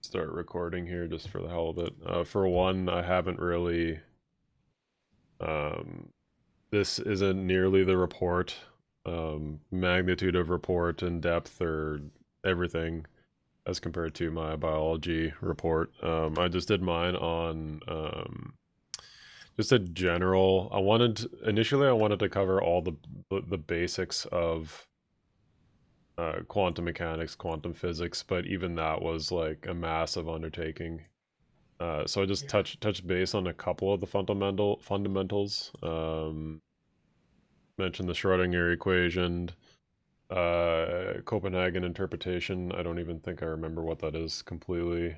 start recording here just for the hell of it. For one, I haven't really. This isn't nearly the report, magnitude of report and depth or everything as compared to my biology report. I just did mine on just a general. Initially I wanted to cover all the basics of quantum mechanics, quantum physics, but even that was like a massive undertaking. So I just Yeah. touch base on a couple of the fundamentals. Mentioned the Schrodinger equation, Copenhagen interpretation. I don't even think I remember what that is completely.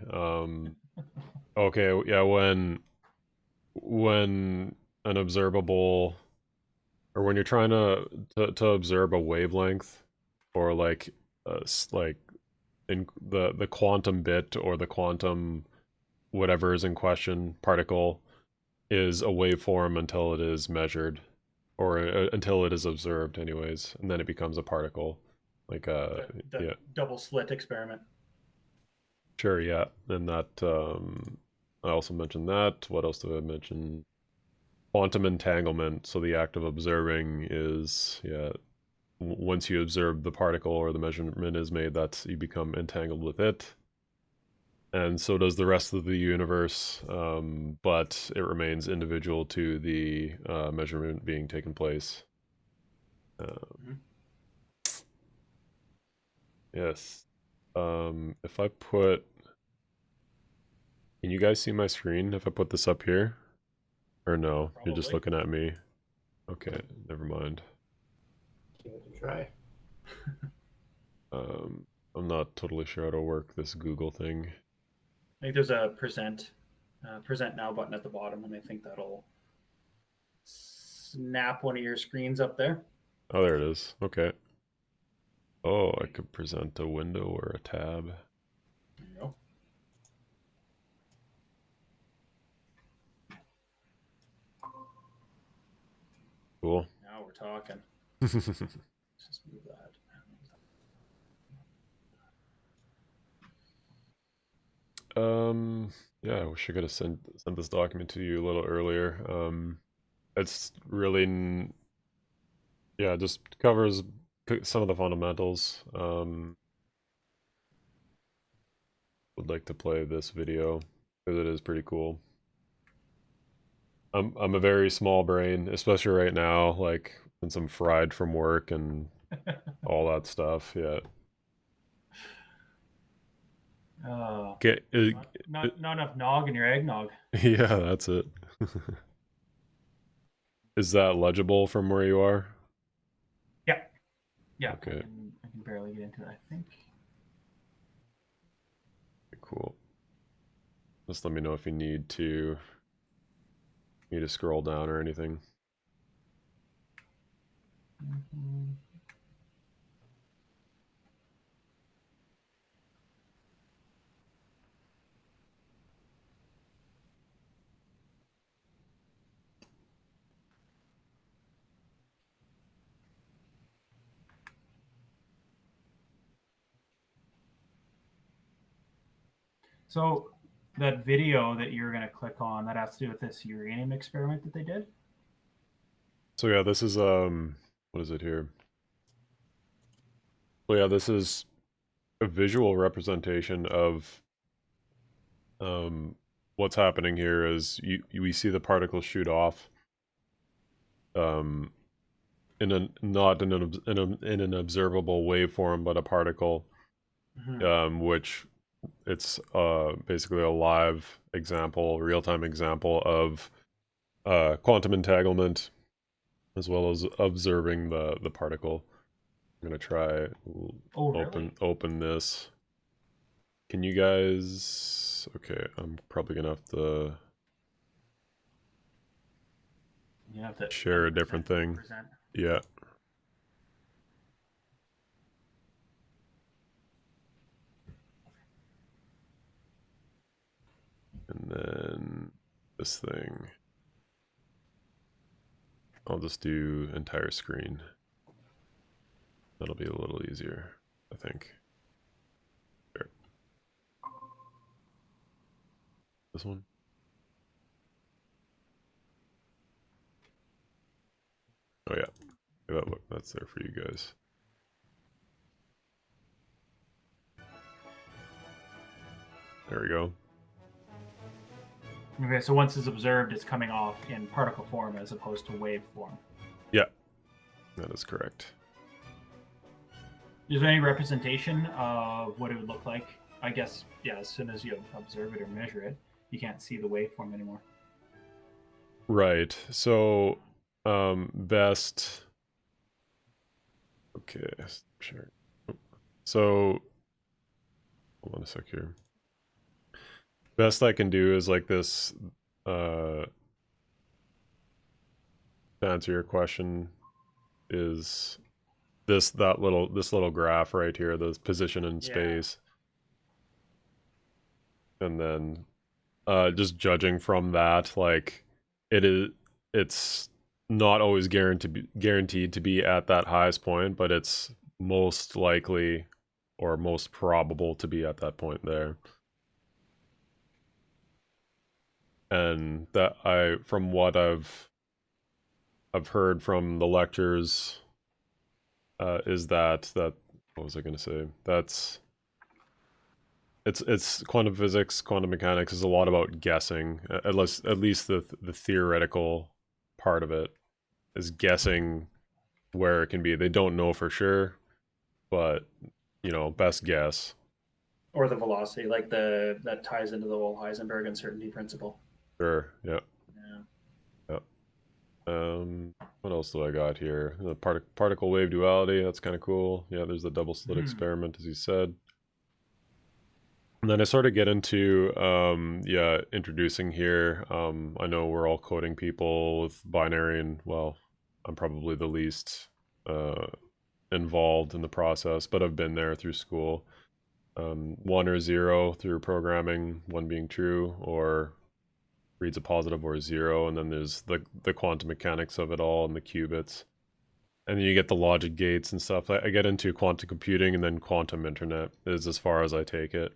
Okay, yeah, when an observable, or when you're trying to observe a wavelength, or like in the quantum bit or the quantum whatever is in question particle is a waveform until it is measured, or until it is observed anyways, and then it becomes a particle. Like The yeah, double slit experiment. sure, yeah. And that I also mentioned that. What else did I mention? Quantum entanglement. So the act of observing is, yeah, once you observe the particle or the measurement is made, that's you become entangled with it. And so does the rest of the universe, but it remains individual to the measurement being taken place. Mm-hmm. Yes. If I put, can you guys see my screen if I put this up here? Or no, you're just Probably. looking at me. Okay, never mind. Give it a try. Um, I'm not totally sure how to work this Google thing. I think there's a present now button at the bottom, and I think that'll snap one of your screens up there. Oh, there it is. Okay. Oh, I could present a window or a tab. There you go. Cool. Now we're talking. Let's just move that. Yeah, I wish I could have sent this document to you a little earlier. It's really, yeah, just covers some of the fundamentals. Would like to play this video because it is pretty cool. I'm a very small brain, especially right now, like since I'm fried from work and all that stuff. Yeah. Okay. Not enough nog in your eggnog. Yeah, that's it. Is that legible from where you are? Yeah, yeah. Okay, I can barely get into it. I think. cool. Just let me know if you need to scroll down or anything. Mm-hmm. So that video that you're going to click on that has to do with this uranium experiment that they did. So yeah, this is what is it here? Well, yeah, this is a visual representation of um what's happening here is we see the particles shoot off um in a not in an observable waveform, but a particle Mm-hmm. which it's basically a live example, real-time example of quantum entanglement as well as observing the particle. I'm gonna try Oh, really? open this. Can you guys? Okay, I'm probably gonna have to You have to share a different unpresent and thing. present. Yeah, and then this thing. I'll just do entire screen. That'll be a little easier, I think. There. this one? Oh yeah, look, that's there for you guys. There we go. Okay, so once it's observed, it's coming off in particle form as opposed to wave form. Yeah, that is correct. Is there any representation of what it would look like? I guess, yeah, as soon as you observe it or measure it, you can't see the waveform anymore. Right. So, best. Okay, sure. So, hold on a sec here. Best I can do is like this. To answer your question, is this little graph right here, the position in space, and then just judging from that, like it's not always guaranteed to be at that highest point, but it's most likely or most probable to be at that point there. And that from what I've heard from the lectures, is that what was I going to say? It's quantum physics, quantum mechanics is a lot about guessing. At least the theoretical part of it is guessing where it can be. They don't know for sure, but best guess. Or the velocity, like that ties into the whole Heisenberg uncertainty principle. Sure. Yeah. Yeah. What else do I got here? The particle wave duality. That's kind of cool. Yeah. There's the double slit experiment, as you said. And then I sort of get into, introducing here. I know we're all coding people with binary, and well, I'm probably the least involved in the process, but I've been there through school. 1 or 0 through programming, 1 being true, or reads a positive or 0, and then there's the quantum mechanics of it all and the qubits. And then you get the logic gates and stuff. I get into quantum computing, and then quantum internet is as far as I take it.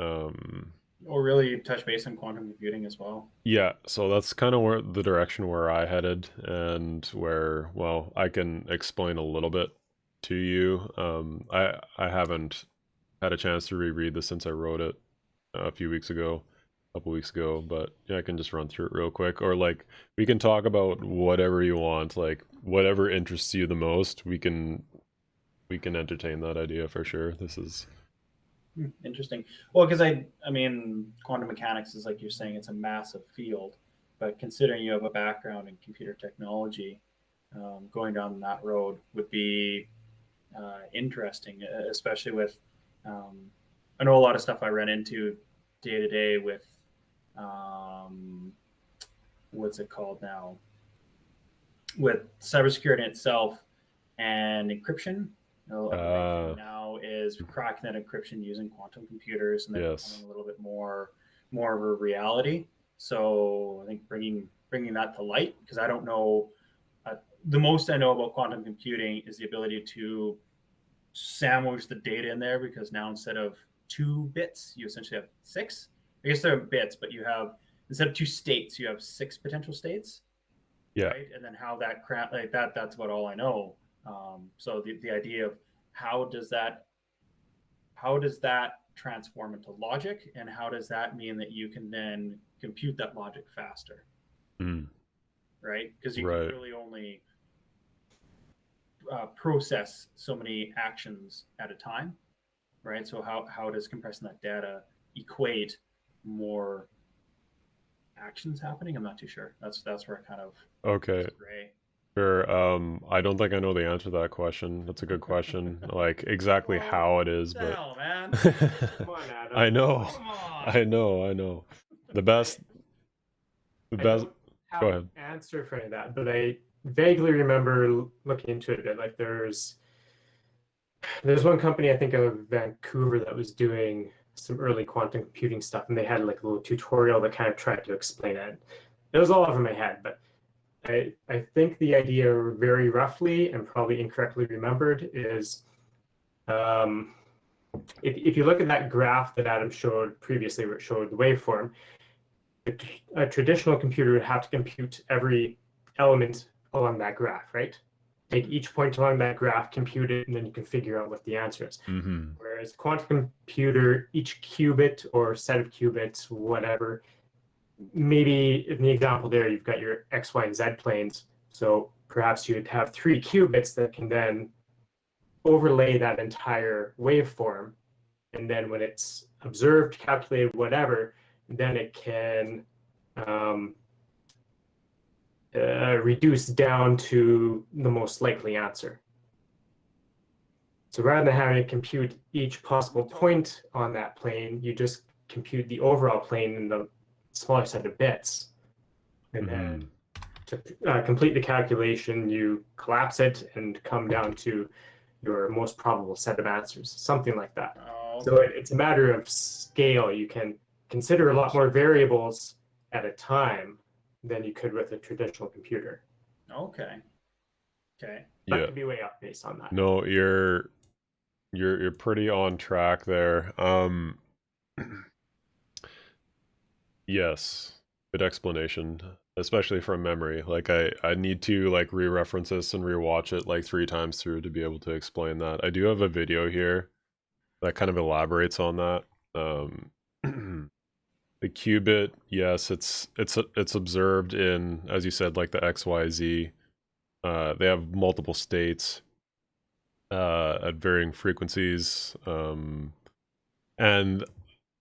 Or really touch base on quantum computing as well. Yeah, so that's kind of where the direction where I headed, and where, well, I can explain a little bit to you. I haven't had a chance to reread this since I wrote it a couple weeks ago, but yeah, I can just run through it real quick. Or like, we can talk about whatever you want, like whatever interests you the most. We can entertain that idea for sure. This is interesting. Well, because I mean, quantum mechanics is, like you're saying, it's a massive field, but considering you have a background in computer technology, going down that road would be interesting, especially with, I know a lot of stuff I run into day to day with, what's it called now? With cybersecurity itself and encryption. Now is cracking that encryption using quantum computers, and then becoming a little bit more of a reality. So I think bringing that to light, because I don't know, the most I know about quantum computing is the ability to sandwich the data in there, because now instead of 2 bits, you essentially have 6. I guess they're bits, but you have, instead of 2 states, you have 6 potential states. Yeah. Right? And then how that that's about all I know. So the idea of how does that transform into logic, and how does that mean that you can then compute that logic faster? Right? Because you can really only process so many actions at a time, right? So how does compressing that data equate more actions happening? I'm not too sure. That's where I kind of gray. Sure. I don't think I know the answer to that question. That's a good question. Like exactly how it is, but hell, man. Come on, Adam. I know. Come on. I know. The best. I don't have Go ahead. an answer for any of that, but I vaguely remember looking into it a bit. Like there's one company, I think out of Vancouver, that was doing some early quantum computing stuff, and they had like a little tutorial that kind of tried to explain it. It was all over my head, but I think the idea, very roughly and probably incorrectly remembered, is if you look at that graph that Adam showed previously, where it showed the waveform, a traditional computer would have to compute every element along that graph, right? Take each point along that graph, compute it, and then you can figure out what the answer is. Mm-hmm. Whereas quantum computer, each qubit or set of qubits, whatever, maybe in the example there, you've got your X, Y, and Z planes. So perhaps you'd have 3 qubits that can then overlay that entire waveform. And then when it's observed, calculated, whatever, then it can reduce down to the most likely answer. So rather than having to compute each possible point on that plane, you just compute the overall plane in the smaller set of bits. And then to complete the calculation, you collapse it and come down to your most probable set of answers, something like that. Oh, okay. So it's a matter of scale. You can consider a lot more variables at a time than you could with a traditional computer. Okay. Okay. That could be way off base on that. No, you're pretty on track there. Yes, good explanation, especially from memory. Like I need to like re-reference this and re-watch it like 3 times through to be able to explain that. I do have a video here that kind of elaborates on that. The qubit, yes, it's observed in, as you said, like the XYZ. They have multiple states at varying frequencies, and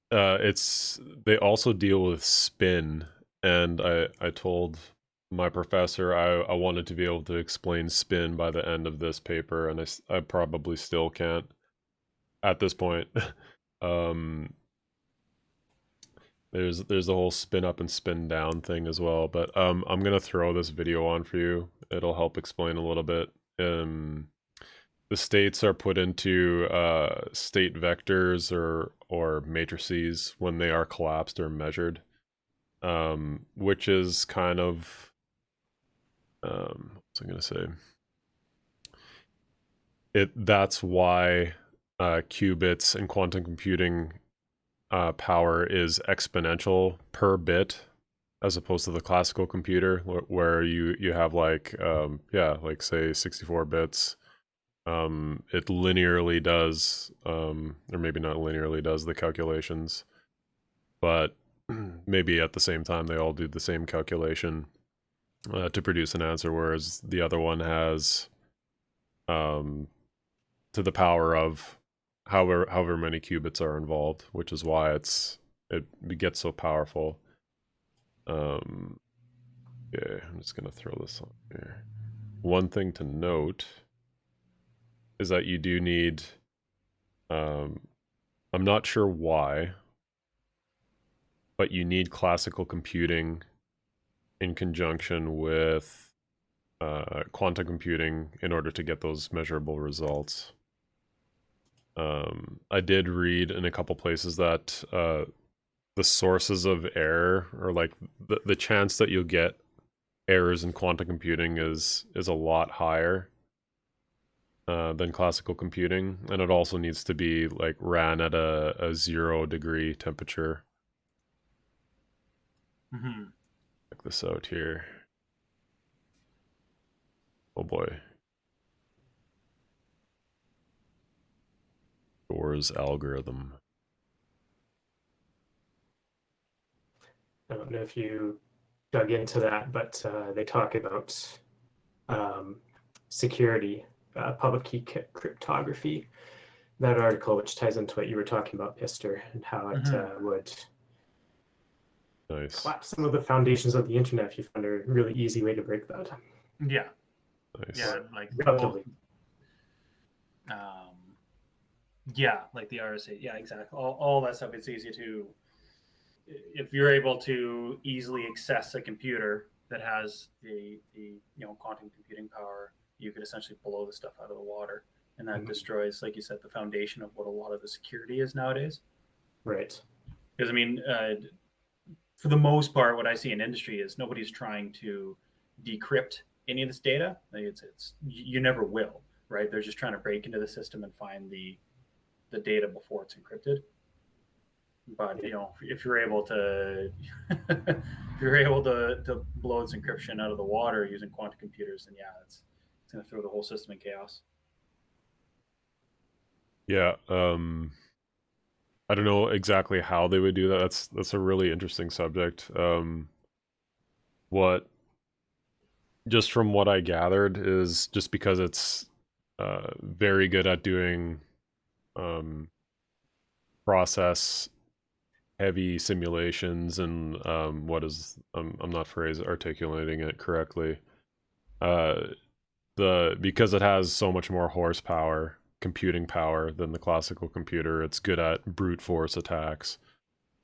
they also deal with spin. And I told my professor I wanted to be able to explain spin by the end of this paper, and I probably still can't at this point. There's the whole spin up and spin down thing as well, but I'm gonna throw this video on for you. It'll help explain a little bit. The states are put into state vectors or matrices when they are collapsed or measured, which is kind of what's I gonna say? That's why qubits in quantum computing power is exponential per bit, as opposed to the classical computer where you have like like say 64 bits. It linearly does, or maybe not linearly does the calculations, but maybe at the same time they all do the same calculation to produce an answer, whereas the other one has to the power of however many qubits are involved, which is why it gets so powerful. Yeah, I'm just gonna throw this on here. One thing to note is that you do need, I'm not sure why, but you need classical computing in conjunction with quantum computing in order to get those measurable results. I did read in a couple places that the sources of error, or like the chance that you'll get errors in quantum computing is a lot higher than classical computing, and it also needs to be like ran at a 0-degree temperature. Check this out here. Oh boy. Bohr's algorithm. I don't know if you dug into that, but they talk about security, public key cryptography. That article, which ties into what you were talking about, Pister, and how it would collapse some of the foundations of the internet if you found a really easy way to break that. Yeah. Nice. Yeah, like relatively. Yeah, like the RSA. Yeah, exactly. All that stuff. It's easy to, if you're able to easily access a computer that has the quantum computing power, you could essentially blow the stuff out of the water, and that destroys, like you said, the foundation of what a lot of the security is nowadays. Right. Because I mean, for the most part, what I see in industry is nobody's trying to decrypt any of this data. Like it's you never will, right? They're just trying to break into the system and find the data before it's encrypted. But if you're able to if you're able to blow its encryption out of the water using quantum computers, then yeah, it's going to throw the whole system in chaos. Yeah. I don't know exactly how they would do that. That's a really interesting subject. What just from what I gathered is just because it's very good at doing process heavy simulations and what is I'm not articulating it correctly. Because it has so much more horsepower, computing power than the classical computer, it's good at brute force attacks,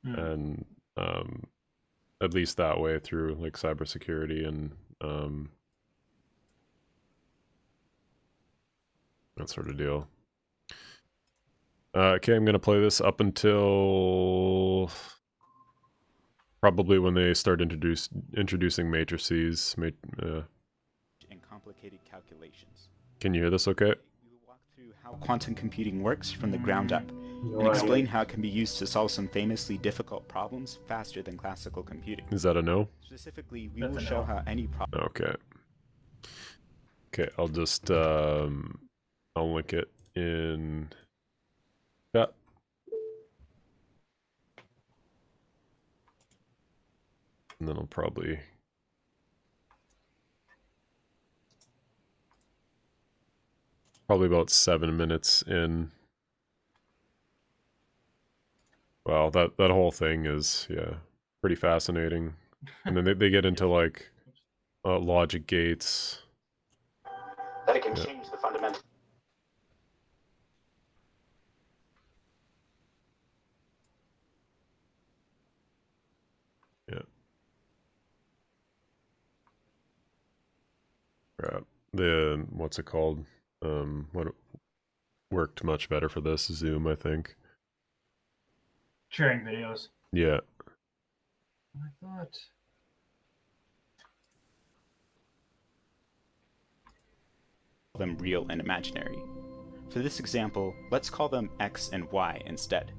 and at least that way through like cybersecurity and that sort of deal. Okay, I'm gonna play this up until probably when they start introducing matrices. And complicated calculations. Can you hear this okay? We will walk through how quantum computing works from the ground up, and explain how it can be used to solve some famously difficult problems faster than classical computing. Is that a no? Specifically, we will show how any problem... Okay. Okay, I'll just I'll link it in chat. And then I'll probably about 7 minutes in. Wow, that whole thing is, yeah, pretty fascinating. And then they get into like logic gates. That it can change the fundamental... Yeah. Crap. The what's it called? What worked much better for this? Zoom, I think. Sharing videos. Yeah. I thought. them real and imaginary. For this example, let's call them x and y instead.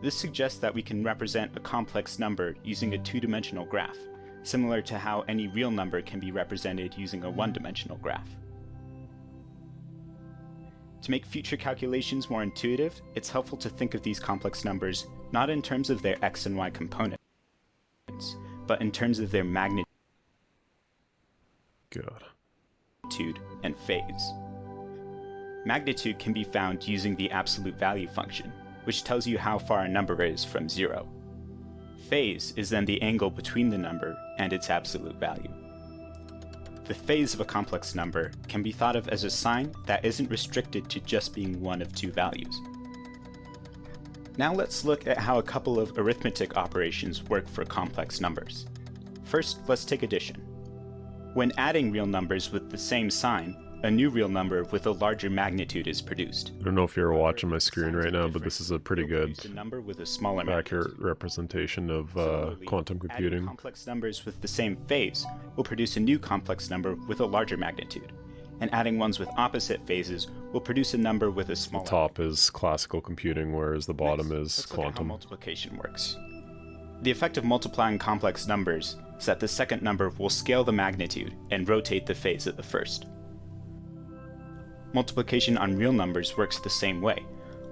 This suggests that we can represent a complex number using a two-dimensional graph, similar to how any real number can be represented using a one-dimensional graph. To make future calculations more intuitive, it's helpful to think of these complex numbers not in terms of their x and y components, but in terms of their magnitude and phase. Magnitude can be found using the absolute value function, which tells you how far a number is from 0. Phase is then the angle between the number and its absolute value. The phase of a complex number can be thought of as a sign that isn't restricted to just being one of two values. Now let's look at how a couple of arithmetic operations work for complex numbers. First, let's take addition. When adding real numbers with the same sign, a new real number with a larger magnitude is produced. I don't know if you're watching my screen right now, but this is a pretty good, number with a smaller accurate representation of quantum computing. Adding complex numbers with the same phase will produce a new complex number with a larger magnitude, and adding ones with opposite phases will produce a number with a smaller. The top is classical computing, whereas the bottom is quantum. Look at how multiplication works. The effect of multiplying complex numbers is that the second number will scale the magnitude and rotate the phase of the first. Multiplication on real numbers works the same way,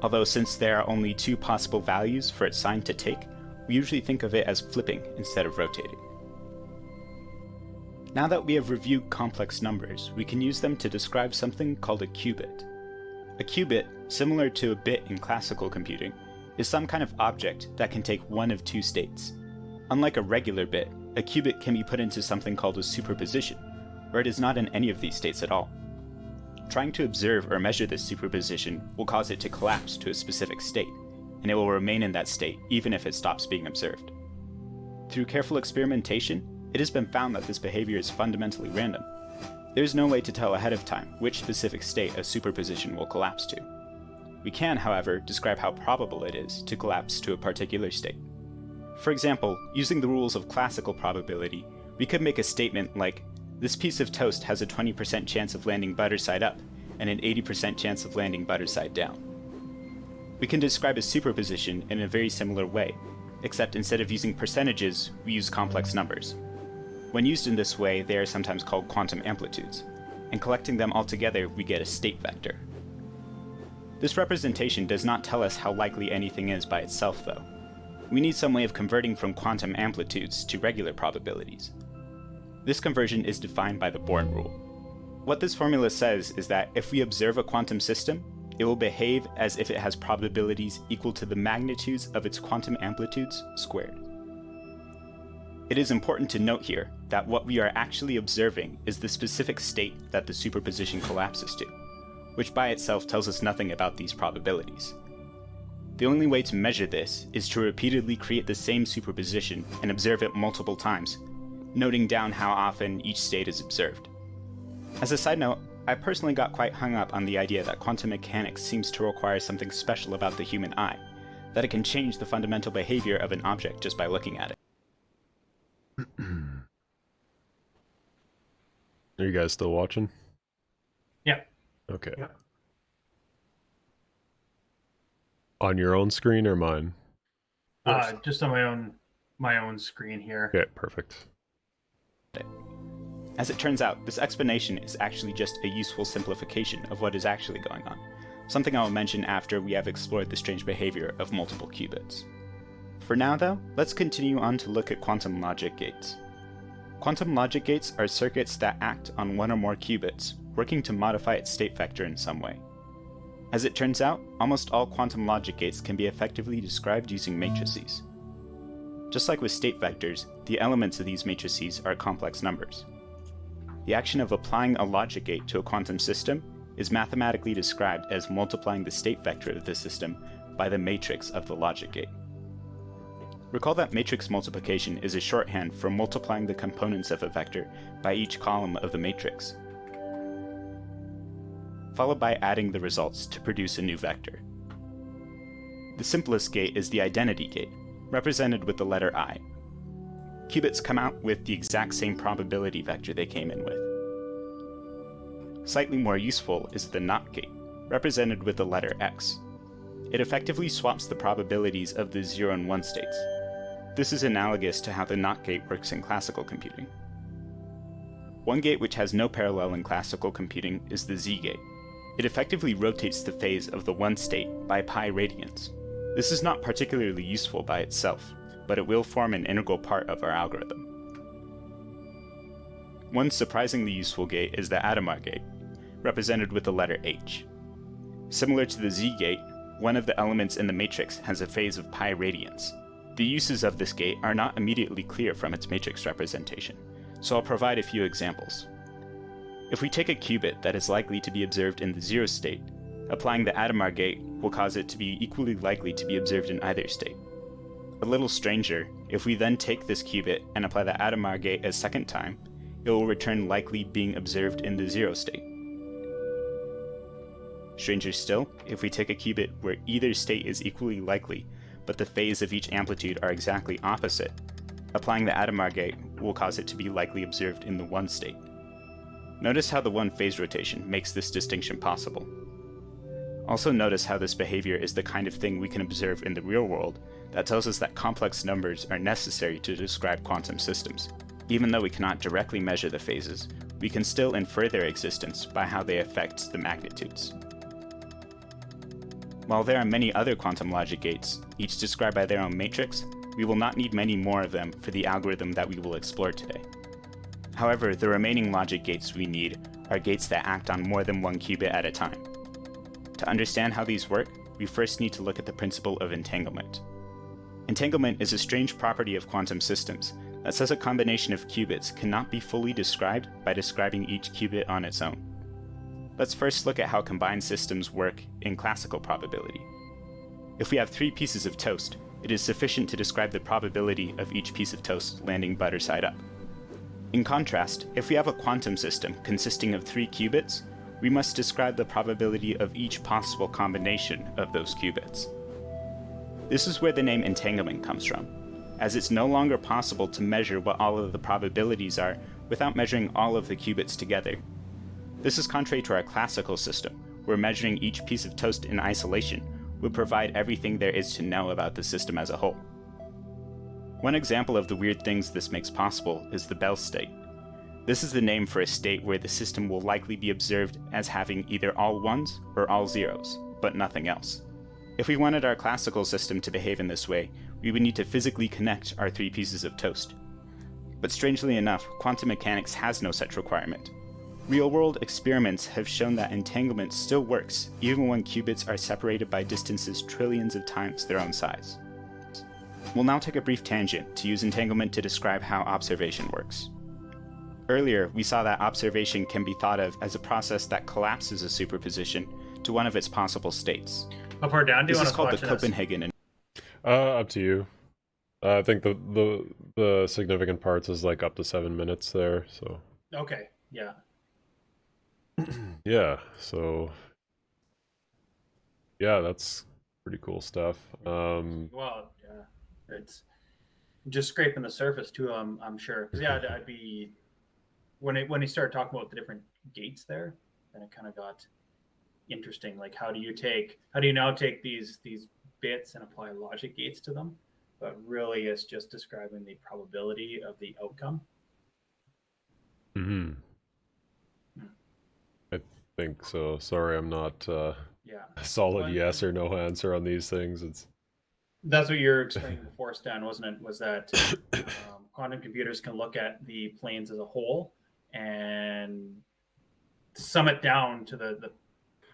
although since there are only two possible values for its sign to take, we usually think of it as flipping instead of rotating. Now that we have reviewed complex numbers, we can use them to describe something called a qubit. A qubit, similar to a bit in classical computing, is some kind of object that can take one of two states. Unlike a regular bit, a qubit can be put into something called a superposition, where it is not in any of these states at all. Trying to observe or measure this superposition will cause it to collapse to a specific state, and it will remain in that state even if it stops being observed. Through careful experimentation, it has been found that this behavior is fundamentally random. There is no way to tell ahead of time which specific state a superposition will collapse to. We can, however, describe how probable it is to collapse to a particular state. For example, using the rules of classical probability, we could make a statement like, this piece of toast has a 20% chance of landing butter side up, and an 80% chance of landing butter side down. We can describe a superposition in a very similar way, except instead of using percentages, we use complex numbers. When used in this way, they are sometimes called quantum amplitudes, and collecting them all together, we get a state vector. This representation does not tell us how likely anything is by itself, though. We need some way of converting from quantum amplitudes to regular probabilities. This conversion is defined by the Born rule. What this formula says is that if we observe a quantum system, it will behave as if it has probabilities equal to the magnitudes of its quantum amplitudes squared. It is important to note here that what we are actually observing is the specific state that the superposition collapses to, which by itself tells us nothing about these probabilities. The only way to measure this is to repeatedly create the same superposition and observe it multiple times, noting down how often each state is observed. As a side note, I personally got quite hung up on the idea that quantum mechanics seems to require something special about the human eye, that it can change the fundamental behavior of an object just by looking at it. Are you guys still watching? Yeah. Okay. Yeah. On your own screen or mine? Just on my own screen here. Okay, perfect. As it turns out, this explanation is actually just a useful simplification of what is actually going on, something I will mention after we have explored the strange behavior of multiple qubits. For now though, let's continue on to look at quantum logic gates. Quantum logic gates are circuits that act on one or more qubits, working to modify its state vector in some way. As it turns out, almost all quantum logic gates can be effectively described using matrices. Just like with state vectors, the elements of these matrices are complex numbers. The action of applying a logic gate to a quantum system is mathematically described as multiplying the state vector of the system by the matrix of the logic gate. Recall that matrix multiplication is a shorthand for multiplying the components of a vector by each column of the matrix, followed by adding the results to produce a new vector. The simplest gate is the identity gate, represented with the letter I. Qubits come out with the exact same probability vector they came in with. Slightly more useful is the NOT gate, represented with the letter X. It effectively swaps the probabilities of the 0 and 1 states. This is analogous to how the NOT gate works in classical computing. One gate which has no parallel in classical computing is the Z gate. It effectively rotates the phase of the 1 state by pi radians. This is not particularly useful by itself, but it will form an integral part of our algorithm. One surprisingly useful gate is the Atamar Gate, represented with the letter H. Similar to the Z gate, one of the elements in the matrix has a phase of pi radians. The uses of this gate are not immediately clear from its matrix representation, so I'll provide a few examples. If we take a qubit that is likely to be observed in the 0 state, applying the Atamar Gate will cause it to be equally likely to be observed in either state. A little stranger, if we then take this qubit and apply the Atamar Gate a second time, it will return likely being observed in the 0 state. Stranger still, if we take a qubit where either state is equally likely, but the phase of each amplitude are exactly opposite, applying the Atamar Gate will cause it to be likely observed in the 1 state. Notice how the 1 phase rotation makes this distinction possible. Also notice how this behavior is the kind of thing we can observe in the real world that tells us that complex numbers are necessary to describe quantum systems. Even though we cannot directly measure the phases, we can still infer their existence by how they affect the magnitudes. While there are many other quantum logic gates, each described by their own matrix, we will not need many more of them for the algorithm that we will explore today. However, the remaining logic gates we need are gates that act on more than one qubit at a time. To understand how these work, we first need to look at the principle of entanglement. Entanglement is a strange property of quantum systems that says a combination of qubits cannot be fully described by describing each qubit on its own. Let's first look at how combined systems work in classical probability. If we have 3 pieces of toast, it is sufficient to describe the probability of each piece of toast landing butter side up. In contrast, if we have a quantum system consisting of 3 qubits, we must describe the probability of each possible combination of those qubits. This is where the name entanglement comes from, as it's no longer possible to measure what all of the probabilities are without measuring all of the qubits together. This is contrary to our classical system, where measuring each piece of toast in isolation would provide everything there is to know about the system as a whole. One example of the weird things this makes possible is the Bell state. This is the name for a state where the system will likely be observed as having either all ones or all zeros, but nothing else. If we wanted our classical system to behave in this way, we would need to physically connect our three pieces of toast. But strangely enough, quantum mechanics has no such requirement. Real-world experiments have shown that entanglement still works, even when qubits are separated by distances trillions of times their own size. We'll now take a brief tangent to use entanglement to describe how observation works. Earlier, we saw that observation can be thought of as a process that collapses a superposition to one of its possible states. How far down do you This want is to called the watch this? Copenhagen. Up to you. I think the significant parts is like up to 7 minutes there. So Okay, yeah. yeah. So yeah, that's pretty cool stuff. Well, yeah, it's just scraping the surface too. I'm sure. Because yeah, I'd be when he started talking about the different gates there, then it kind of got interesting. Like, how do you now take these bits and apply logic gates to them? But really, it's just describing the probability of the outcome. Hmm. I think so. Sorry, I'm not Yeah, a solid Well, yes or no answer on these things. that's what you were explaining before, Stan, wasn't it? Was that quantum computers can look at the planes as a whole and sum it down to the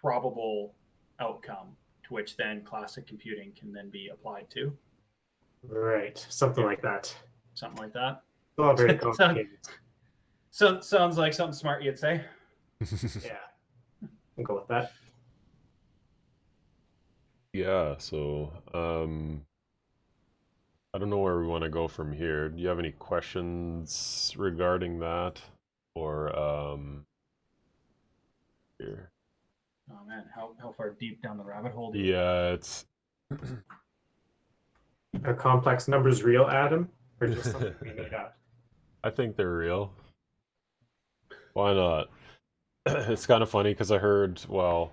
probable outcome, to which then classic computing can then be applied to. Right, something Yeah. like that. Something like that. It's all very complicated. So sounds like something smart you'd say. Yeah, I'll go with that. Yeah, so I don't know where we want to go from here. Do you have any questions regarding that? Or here. Oh man, how far deep down the rabbit hole do you Yeah, it's Are complex numbers real, Adam? Or just something we made up? I think they're real. Why not? It's kind of funny because I heard, well,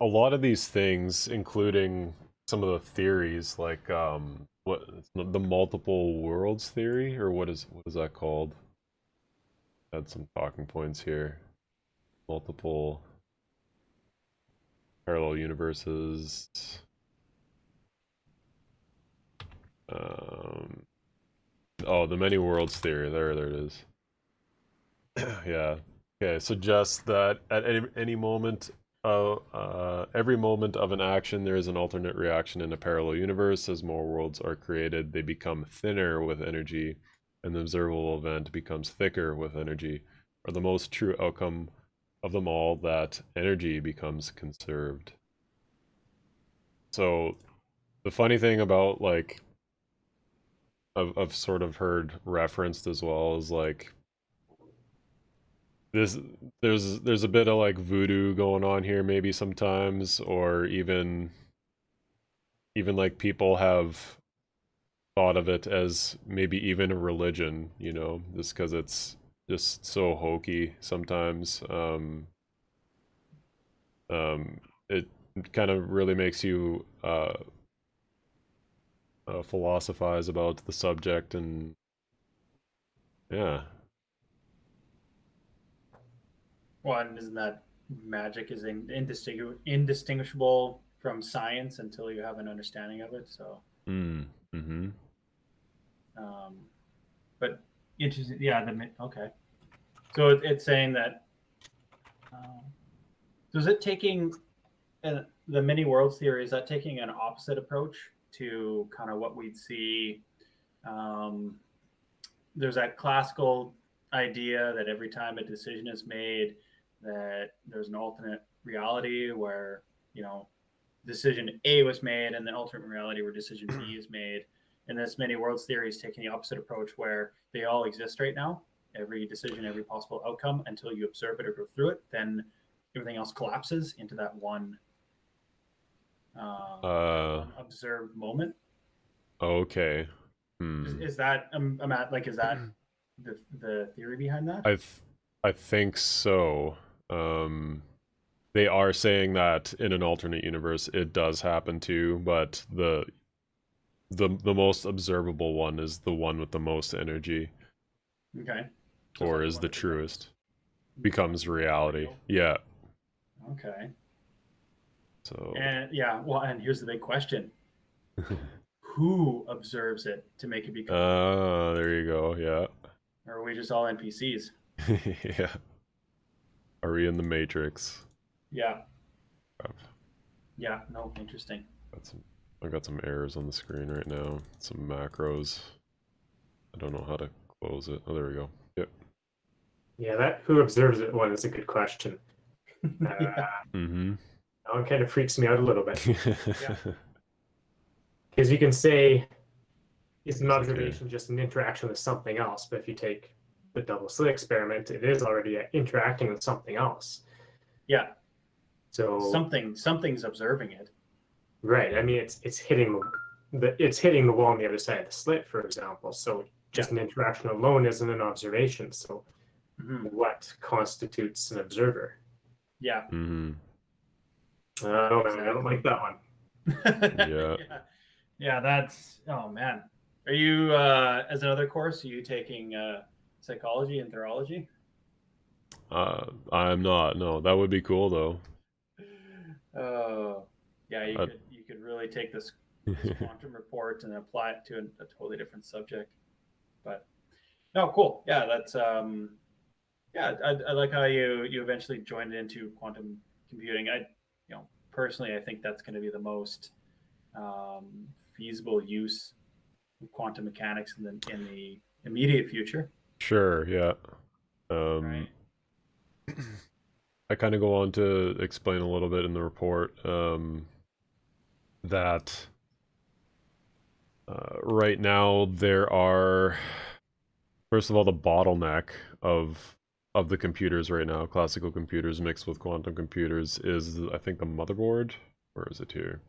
a lot of these things, including some of the theories, like what the multiple worlds theory, or what is that called? Had some talking points here. Multiple parallel universes. Oh, the many worlds theory. There it is. Yeah. Okay. Suggests that at any moment, every moment of an action, there is an alternate reaction in a parallel universe. As more worlds are created, they become thinner with energy, and the observable event becomes thicker with energy. Or the most true outcome of them all, that energy becomes conserved. So, the funny thing about like, I've sort of heard referenced as well is like this there's a bit of like voodoo going on here maybe sometimes, or even like people have thought of it as maybe even a religion, you know, just because it's just so hokey sometimes. It kind of really makes you philosophize about the subject, and yeah. Well, and isn't that magic is indistinguishable from science until you have an understanding of it? So, Mm-hmm. But interesting. Yeah. Okay. So it's saying that. So is it taking the many worlds theory? Is that taking an opposite approach to kind of what we'd see? There's that classical idea that every time a decision is made, that there's an alternate reality where, you know, decision A was made and the alternate reality where decision B is made. And this many worlds theory is taking the opposite approach where they all exist right now. Every decision, every possible outcome, until you observe it or go through it, then everything else collapses into that one observed moment. Okay. Is that I'm at like, is that the theory behind that? I think so. they are saying that in an alternate universe it does happen too, but the most observable one is the one with the most energy, Okay. So or the is one the that truest, becomes reality. real? Yeah. Okay. So And yeah, well, and here's the big question: who observes it to make it become real? there you go. Yeah. Or are we just all NPCs? Yeah. Are we in the Matrix? Yeah. Crap. Yeah. No. Interesting. I got some errors on the screen right now. Some macros. I don't know how to close it. Oh, there we go. Yep. Yeah, that who observes it one is a good question. Yeah. Mm-hmm. That one kind of freaks me out a little bit. Yeah. Because you can say, is an It's observation just an interaction with something else? But if you take the double slit experiment, it is already interacting with something else. Yeah. So Something's observing it. right, I mean, it's hitting the wall on the other side of the slit, for example. So just an interaction alone isn't an observation. So Mhm. what constitutes an observer? Yeah. Mm-hmm. I don't know, I don't like that one. Yeah. Yeah. Yeah. That's. Oh man. Are you as another course? Are you taking psychology and theology? I'm not. No, that would be cool though. Oh, yeah. You Uh, could really take this quantum report and apply it to a totally different subject. But no, cool. Yeah, that's yeah. I like how you eventually joined into quantum computing. Personally, I think that's going to be the most feasible use of quantum mechanics in the immediate future. sure. Yeah. Right. Um, I kind of go on to explain a little bit in the report that right now there are, first of all, the bottleneck of the computers right now, classical computers mixed with quantum computers, is I think the motherboard. Where is it here?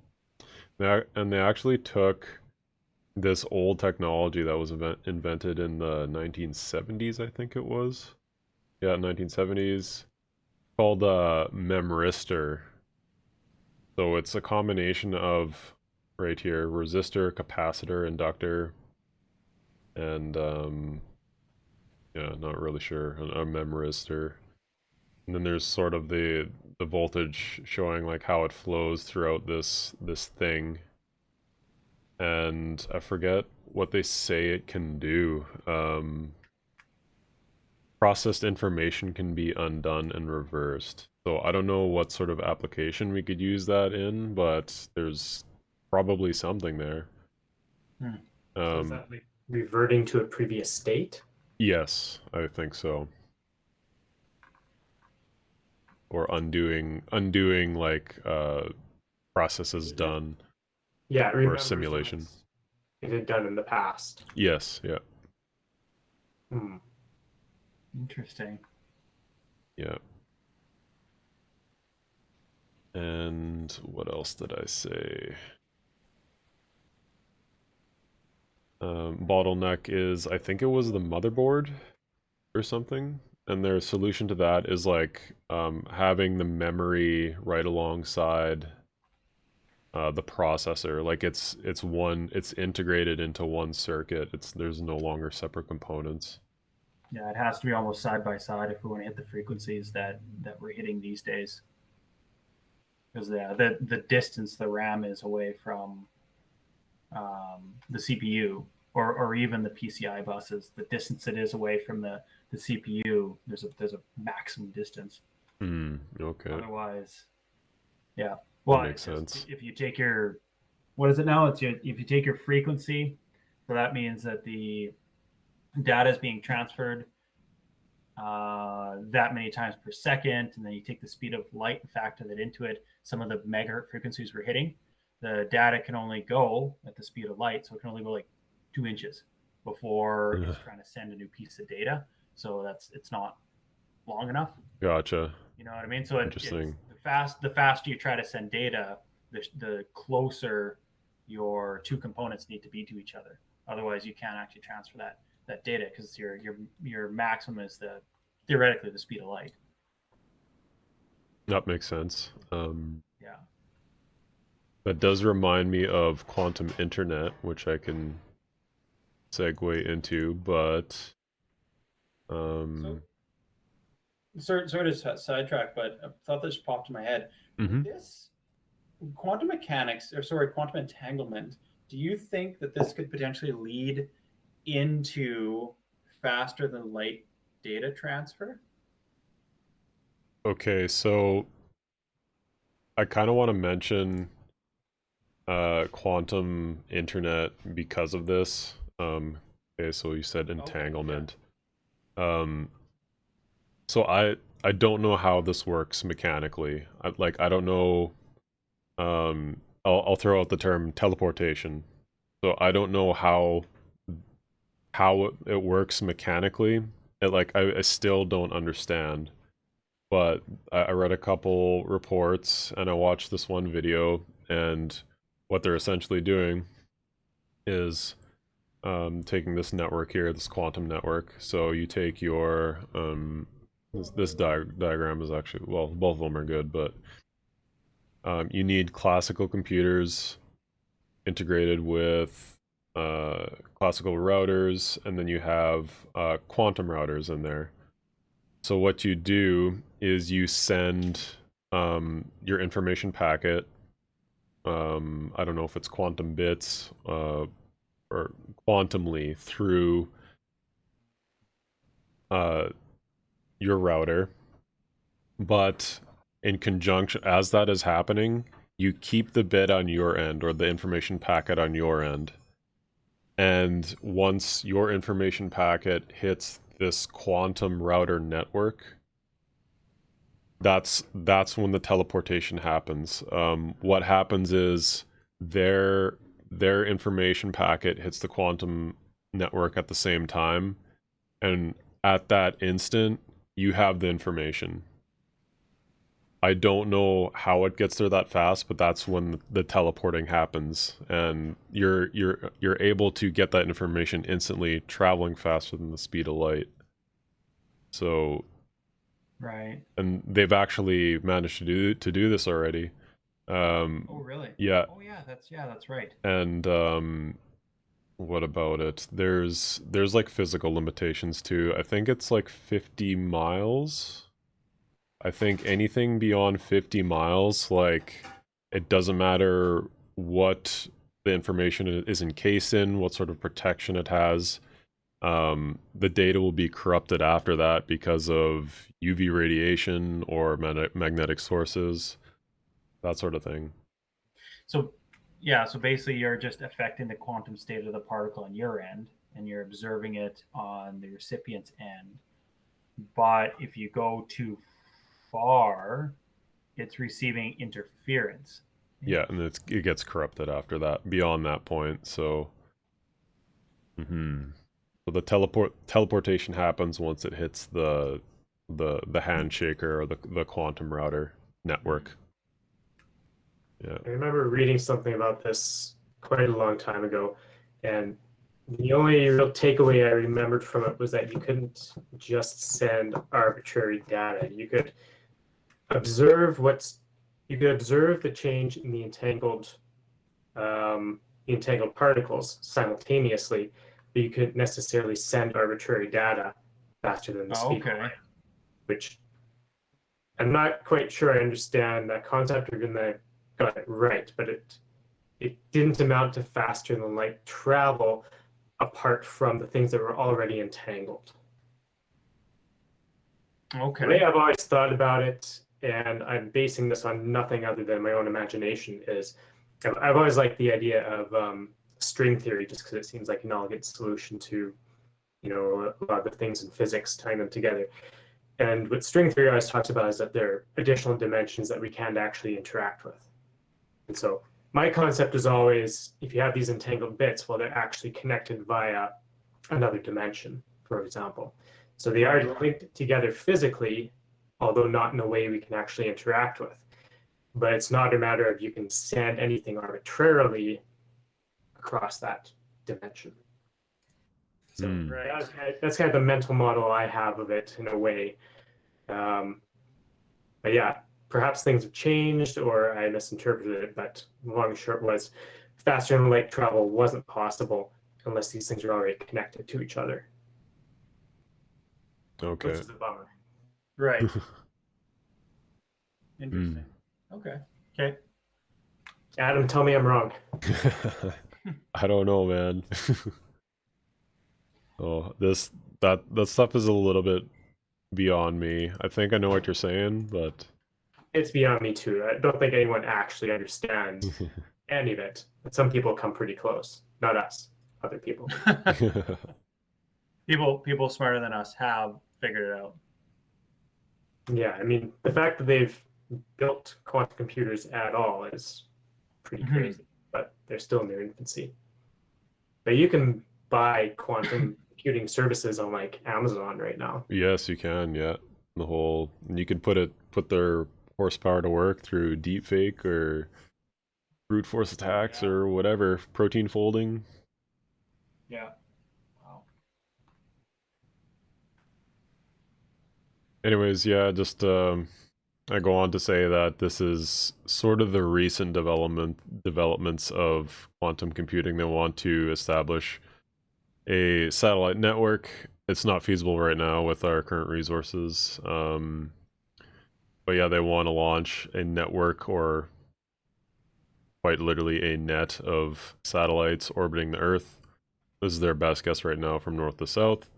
And they actually took this old technology that was invented in the 1970s, I think it was. Yeah, 1970s, called memristor. So it's a combination of, right here, resistor, capacitor, inductor, and yeah, not really sure, a memristor. And then there's sort of the voltage showing like how it flows throughout this thing. And I forget what they say it can do. Processed information can be undone and reversed. So I don't know what sort of application we could use that in, but there's probably something there. So is that like reverting to a previous state? Yes, I think so. Or undoing like processes done Yeah, it or a remembers simulation. what it had done in the past. Yes, yeah, Hmm. Interesting. yeah. And what else did I say? Bottleneck is, I think it was the motherboard or something. And their solution to that is like having the memory right alongside the processor. Like it's integrated into one circuit. There's no longer separate components. Yeah, it has to be almost side by side if we want to hit the frequencies that we're hitting these days. Because the distance the RAM is away from the CPU or even the PCI buses, the distance it is away from the CPU, there's a maximum distance. Okay. Otherwise, yeah. That Well, makes it's just sense. if you take your what is it now? If you take your frequency, so that means that the data is being transferred that many times per second, and then you take the speed of light and factor that into it. Some of the megahertz frequencies we're hitting, the data can only go at the speed of light, so it can only go like 2 inches before it's trying to send a new piece of data. So it's not long enough. Gotcha. You know what I mean? So it's Interesting. the faster you try to send data, the closer your two components need to be to each other. Otherwise, you can't actually transfer that data because your maximum is theoretically the speed of light. That makes sense. Yeah. That does remind me of quantum internet, which I can segue into, but Sort of sidetrack, but I thought this popped in my head. mhm. This quantum mechanics, or sorry, quantum entanglement. Do you think that this could potentially lead into faster than light data transfer? Okay, so I kind of want to mention quantum internet because of this. Okay, so you said Okay, entanglement. Um, so I don't know how this works mechanically. I don't know. I'll throw out the term teleportation. So I don't know how it works mechanically. I still don't understand. But I read a couple reports and I watched this one video, and what they're essentially doing is taking this network here, this quantum network. So you take your this diagram is actually, well, both of them are good, but you need classical computers integrated with classical routers, and then you have quantum routers in there. So what you do is you send your information packet. I don't know if it's quantum bits or quantumly through uh, your router, but in conjunction, as that is happening, you keep the bit on your end, or the information packet on your end. And once your information packet hits this quantum router network, that's when the teleportation happens. What happens is their information packet hits the quantum network at the same time, and at that instant, you have the information. I don't know how it gets there that fast, but that's when the teleporting happens, and you're able to get that information instantly, traveling faster than the speed of light. So, right. and they've actually managed to do this already. Oh, really? Yeah, Oh, yeah. That's right. and what about it? There's like physical limitations too. I think it's like 50 miles. I think anything beyond 50 miles, like, it doesn't matter what the information is encased in, what sort of protection it has. The data will be corrupted after that because of UV radiation or magnetic sources, that sort of thing. So, yeah. So basically, you're just affecting the quantum state of the particle on your end, and you're observing it on the recipient's end. But if you go too far, it's receiving interference. Yeah, and it gets corrupted after that, beyond that point. So, so the teleportation happens once it hits the handshaker or the quantum router network. Yeah. I remember reading something about this quite a long time ago, and the only real takeaway I remembered from it was that you couldn't just send arbitrary data. You could observe the change in the entangled particles simultaneously, but you couldn't necessarily send arbitrary data faster than the speed of light, which I'm not quite sure I understand that concept or I got it right, but it didn't amount to faster than light travel apart from the things that were already entangled. Okay. The way I've always thought about it, and I'm basing this on nothing other than my own imagination, is I've always liked the idea of string theory, just because it seems like an elegant solution to, a lot of the things in physics, tying them together. And what string theory always talks about is that there are additional dimensions that we can't actually interact with. And so my concept is always, if you have these entangled bits, well, they're actually connected via another dimension, for example. So they are linked together physically, although not in a way we can actually interact with. But it's not a matter of you can send anything arbitrarily across that dimension. So that's kind of the mental model I have of it in a way. But yeah, perhaps things have changed or I misinterpreted it, but the long and short was faster than light travel wasn't possible unless these things are already connected to each other. Okay. Which is a bummer. Right. Interesting. Okay. Adam, tell me I'm wrong. I don't know, man. Oh, that stuff is a little bit beyond me. I think I know what you're saying, but It's beyond me too. I don't think anyone actually understands any of it. But some people come pretty close. Not us, other people. People smarter than us have figured it out. Yeah, I mean, the fact that they've built quantum computers at all is pretty crazy, but they're still in their infancy. But you can buy quantum computing services on like Amazon right now. Yes, you can. Yeah, you can put their horsepower to work through deepfake or brute force attacks or whatever, protein folding. Yeah. Wow. Anyways, yeah, just I go on to say that this is sort of the recent developments of quantum computing. They want to establish a satellite network. It's not feasible right now with our current resources. But yeah, they want to launch a network, or quite literally a net of satellites orbiting the Earth. This is their best guess right now from north to south.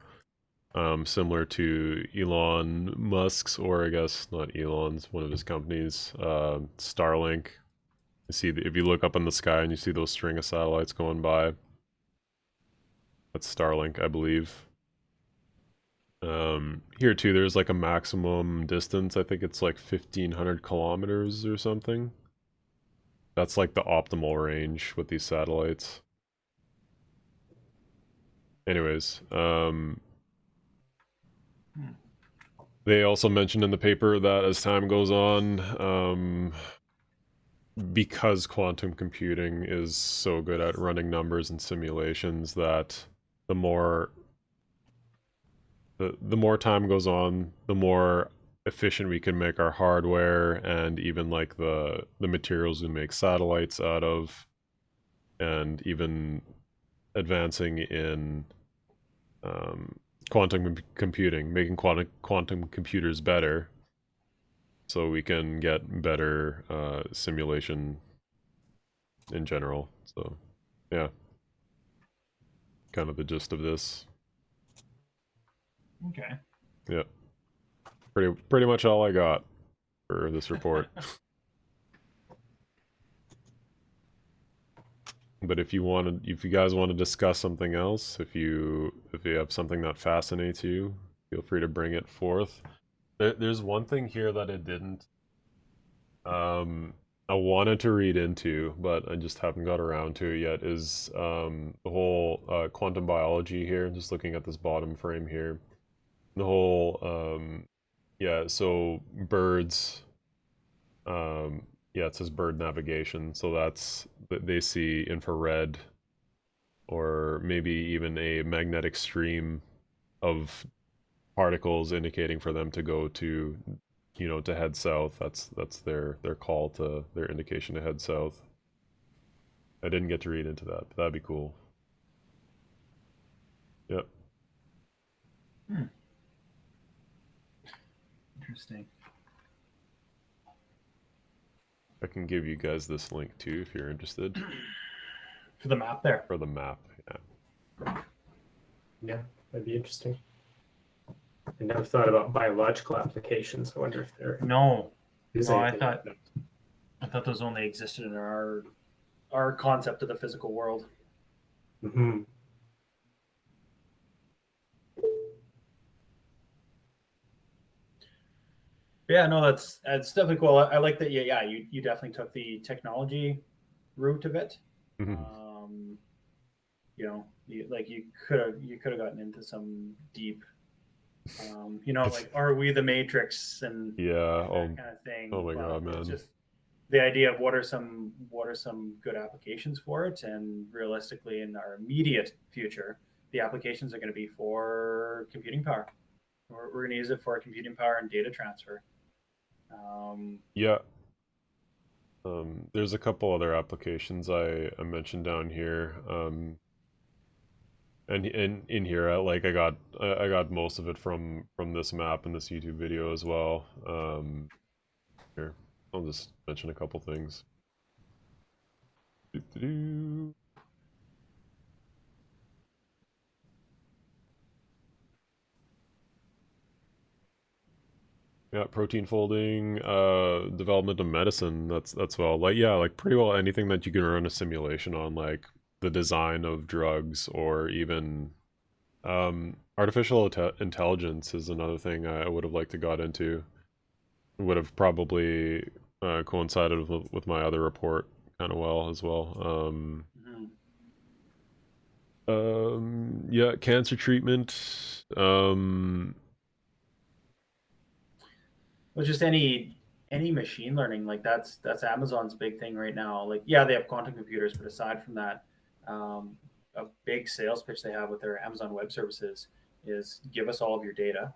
Similar to Elon Musk's, or I guess not Elon's, one of his companies, Starlink. You see, if you look up in the sky and you see those string of satellites going by, that's Starlink, I believe. Here too, there's like a maximum distance. I think it's like 1,500 kilometers or something. That's like the optimal range with these satellites. Anyways, they also mentioned in the paper that as time goes on, because quantum computing is so good at running numbers and simulations, that the more time goes on, the more efficient we can make our hardware, and even like the materials we make satellites out of, and even advancing in quantum computing, making quantum computers better, so we can get better simulation in general. So yeah, kind of the gist of this. Okay. Yeah, pretty much all I got for this report. But if you guys want to discuss something else, if you have something that fascinates you, feel free to bring it forth. There's one thing here that it didn't. I wanted to read into, but I just haven't got around to it yet. Is the whole quantum biology here? Just looking at this bottom frame here, the whole yeah. So birds. Yeah, it says bird navigation. So they see infrared, or maybe even a magnetic stream of particles indicating for them to go to, to head south. That's their call, to their indication to head south. I didn't get to read into that, but that'd be cool. Yep. Interesting. I can give you guys this link too if you're interested. For the map there. For the map, yeah. Yeah, that'd be interesting. I never thought about biological applications. I wonder if there is anything. I thought those only existed in our concept of the physical world. Mm-hmm. Yeah, no, that's definitely cool. I like that. Yeah, you definitely took the technology route of it. You could have gotten into some deep, like, are we the Matrix and yeah, that kind of thing. Oh my god, man! It's just the idea of what are some good applications for it, and realistically, in our immediate future, the applications are going to be for computing power. We're going to use it for computing power and data transfer. Yeah. There's a couple other applications I mentioned down here. And in here, I got most of it from this map and this YouTube video as well. Here, I'll just mention a couple things. Doo-doo-doo. Yeah, protein folding, development of medicine. That's well, like yeah, like pretty well anything that you can run a simulation on, like the design of drugs or even artificial intelligence is another thing I would have liked to got into. Would have probably coincided with my other report kind of well as well. Mhm. Yeah, cancer treatment. Well, just any machine learning, like that's Amazon's big thing right now. Like, yeah, they have quantum computers, but aside from that, a big sales pitch they have with their Amazon Web Services is give us all of your data,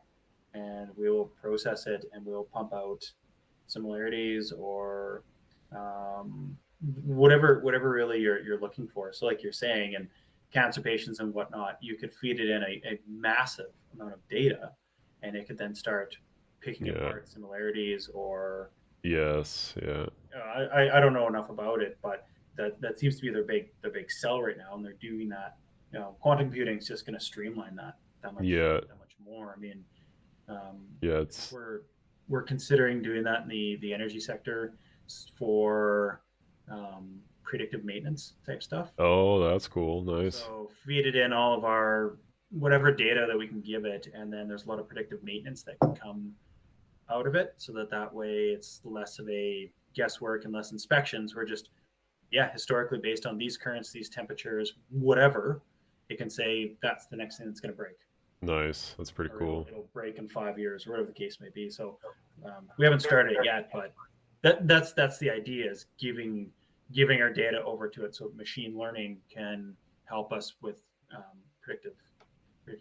and we will process it, and we'll pump out similarities or whatever really you're looking for. So, like you're saying, and cancer patients and whatnot, you could feed it in a massive amount of data, and it could then start picking Yeah. apart similarities or Yes. Yeah. I don't know enough about it, but that seems to be their big sell right now, and they're doing that. Quantum computing is just going to streamline Yeah. that much more. I mean, Yeah. I think It's we're considering doing that in the energy sector for predictive maintenance type stuff. oh, that's cool. Nice. So feed it in all of our whatever data that we can give it, and then there's a lot of predictive maintenance that can come out of it, so that way it's less of a guesswork and less inspections. We're just historically based on these currents, these temperatures, whatever, it can say that's the next thing that's going to break, Nice. That's pretty or cool. it'll break in 5 years, or whatever the case may be. So we haven't started it yet, but that's the idea, is giving our data over to it so machine learning can help us with predictive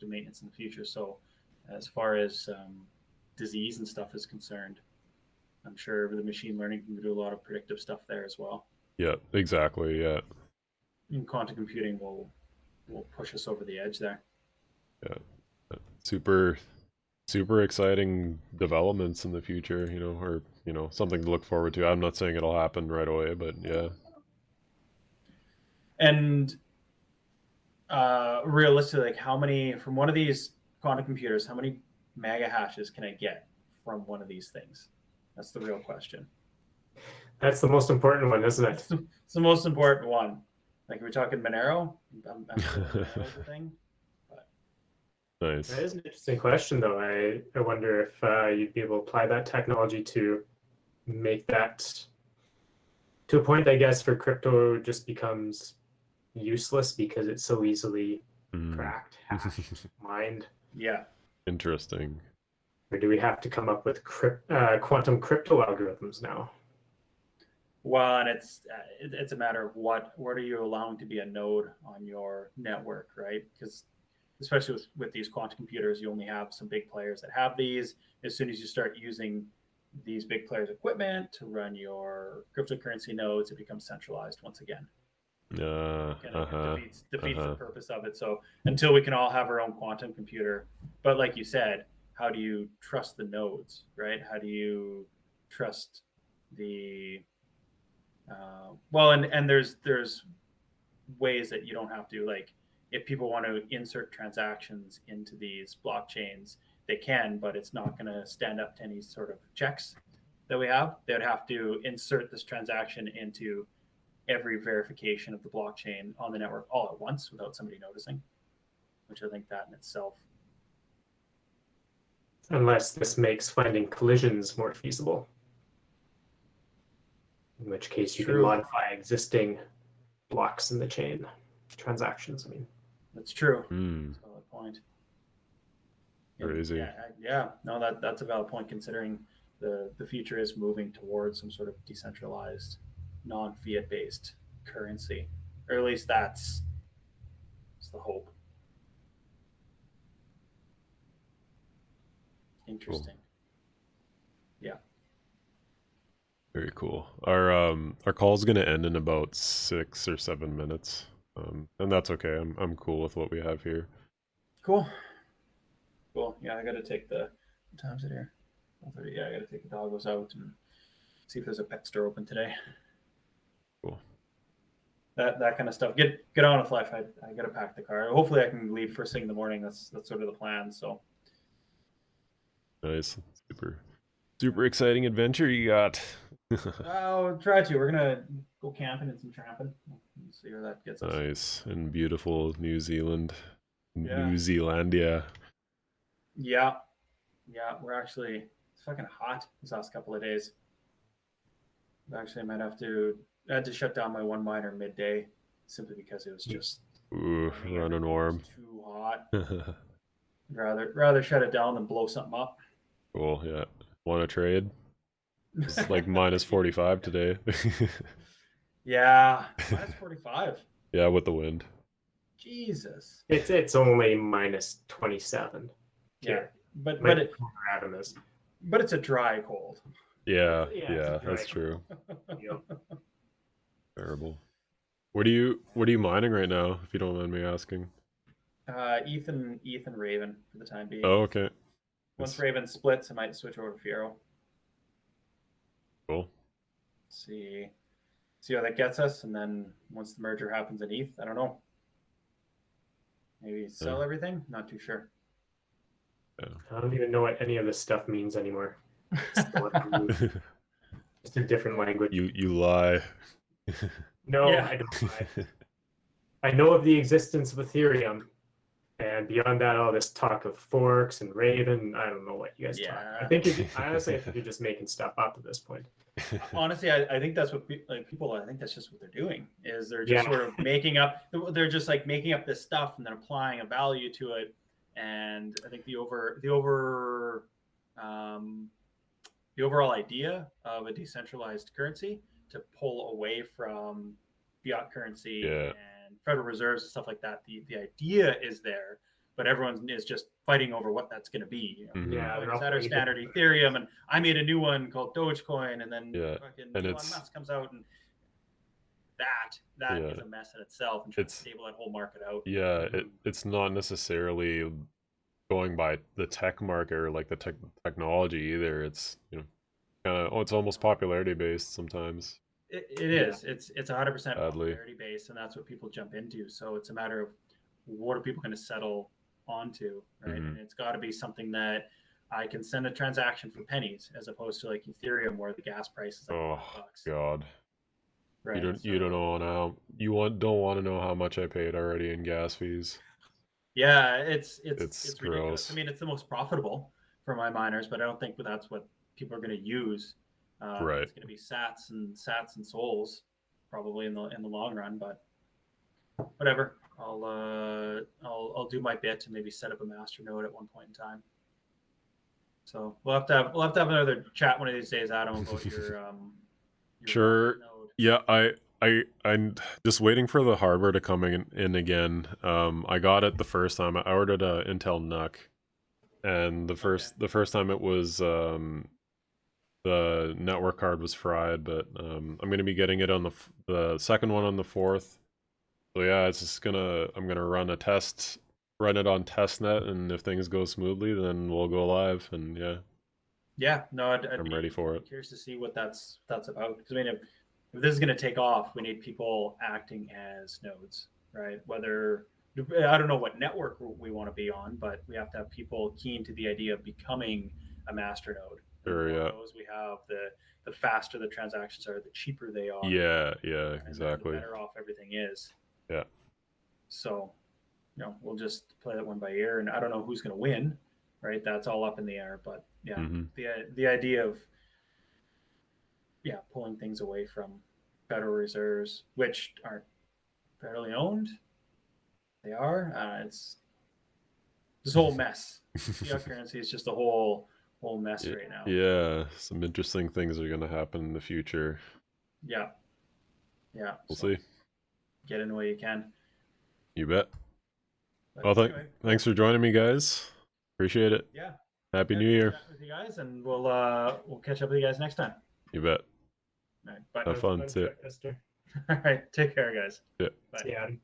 maintenance in the future. So as far as disease and stuff is concerned, I'm sure the machine learning can do a lot of predictive stuff there as well. Yeah. Exactly. Yeah. And quantum computing will push us over the edge there. Yeah. Super super exciting developments in the future, or something to look forward to. I'm not saying it'll happen right away, but yeah. And realistically, like how many from one of these quantum computers, how many mega hashes can I get from one of these things? That's the real question. That's the most important one, isn't it? It's the most important one. Like, are we talking Monero? I'm sure Monero's a thing. Nice. That is an interesting question, though. I wonder if you'd be able to apply that technology to make that to a point, I guess, for crypto just becomes useless because it's so easily cracked, hashed, mined. Yeah. Interesting. Or do we have to come up with quantum crypto algorithms now? Well, and it's a matter of what are you allowing to be a node on your network, right? Because especially with these quantum computers, you only have some big players that have these. As soon as you start using these big players' equipment to run your cryptocurrency nodes, it becomes centralized once again. Defeats the purpose of it. So until we can all have our own quantum computer, but like you said, how do you trust the nodes, right? How do you trust the and there's ways that you don't have to, like, if people want to insert transactions into these blockchains, they can, but it's not going to stand up to any sort of checks that we have. They would have to insert this transaction into every verification of the blockchain on the network all at once without somebody noticing, which I think that in itself. Unless this makes finding collisions more feasible, in which case you can modify existing blocks in the chain transactions. I mean, that's true. Mm. That's a valid point. Crazy. Yeah. No, that's a valid point, considering the future is moving towards some sort of decentralized, non-fiat based currency, or at least that's the hope. Interesting. Cool. Yeah. Very cool. Our call's gonna end in about 6 or 7 minutes, and that's okay. I'm cool with what we have here. Cool. Cool. Yeah, I got to take the what time's it here? 1:30. Yeah, I got to take the doggos out and see if there's a pet store open today. Cool. That kind of stuff. Get on with life. I got to pack the car. Hopefully, I can leave first thing in the morning. That's sort of the plan. So Nice. Super exciting adventure you got. I'll try to. We're gonna go camping and some tramping. We'll see where that gets us. Nice. In beautiful New Zealand. Yeah. New Zealandia. Yeah. We're actually it's fucking hot these last couple of days. Actually, I had to shut down my one miner midday simply because it was just running warm. Too hot. rather shut it down than blow something up. Cool, yeah. Want to trade? It's like minus 45 today. Yeah, minus 45. Yeah, with the wind. Jesus. It's only minus 27. Yeah, but it's a dry cold. Yeah, Yeah, that's true. Yep. Terrible. What are you mining right now, if you don't mind me asking? Ethan Raven for the time being. Oh, okay. Once Raven splits, I might switch over to Fiero. Cool. See how that gets us, and then once the merger happens in ETH, I don't know. Maybe sell everything? Not too sure. Yeah. I don't even know what any of this stuff means anymore. Just a different language. You lie. No, Yeah. I don't lie. I know of the existence of Ethereum, and beyond that, all this talk of forks and Raven. I don't know what you guys talk. I honestly think you're just making stuff up at this point. Honestly, I think that's what people. I think that's just what they're doing. Is they're just sort of making up. They're just like making up this stuff and then applying a value to it. And I think the overall idea of a decentralized currency to pull away from fiat currency and Federal Reserves and stuff like that. The idea is there, but everyone is just fighting over what that's going to be. Yeah, is that our standard Ethereum? And I made a new one called Dogecoin, and then fucking Elon Musk comes out, and that is a mess in itself, and trying to stable that whole market out. Yeah, it's not necessarily going by the tech market or like the technology either. It's it's almost popularity based sometimes. It is. It's 100% popularity based, and that's what people jump into. So it's a matter of what are people going to settle onto, right? And it's got to be something that I can send a transaction for pennies, as opposed to like Ethereum, where the gas price is like $5. God, right? You don't want to know how much I paid already in gas fees. Yeah, it's gross. ridiculous. I mean, it's the most profitable for my miners, but I don't think that's what people are going to use. Right. It's going to be sats and souls probably in the long run, but whatever. I'll do my bit to maybe set up a master node at one point in time. So we'll have to have another chat one of these days, Adam, about your sure. node. Yeah, I'm just waiting for the hardware to come in again. I got it the first time. I ordered a Intel NUC, and the first time it was the network card was fried, but I'm gonna be getting it on the second one on the 4th. So yeah, I'm gonna run it on testnet, and if things go smoothly, then we'll go live. And I'm ready for it. Curious to see what that's about, because I mean, if this is going to take off, we need people acting as nodes, right? Whether I don't know what network we want to be on, but we have to have people keen to the idea of becoming a master node. Sure, yeah. Those we have, the faster the transactions are, the cheaper they are. Yeah, and exactly. the better off everything is. Yeah. So, we'll just play that one by ear, and I don't know who's going to win, right? That's all up in the air, but yeah, the idea of pulling things away from Federal Reserves, which aren't federally owned. They are. It's this whole mess. Fiat currency is just a whole mess right now. Yeah, some interesting things are going to happen in the future. Yeah. We'll see. Get in the way you can. You bet. But Well, anyway, thanks for joining me, guys. Appreciate it. Yeah. Happy New Year. With you guys, and we'll catch up with you guys next time. You bet. All right, bye. Have fun. See ya. Esther. All right, take care, guys. Yeah. Bye. See you, Adam.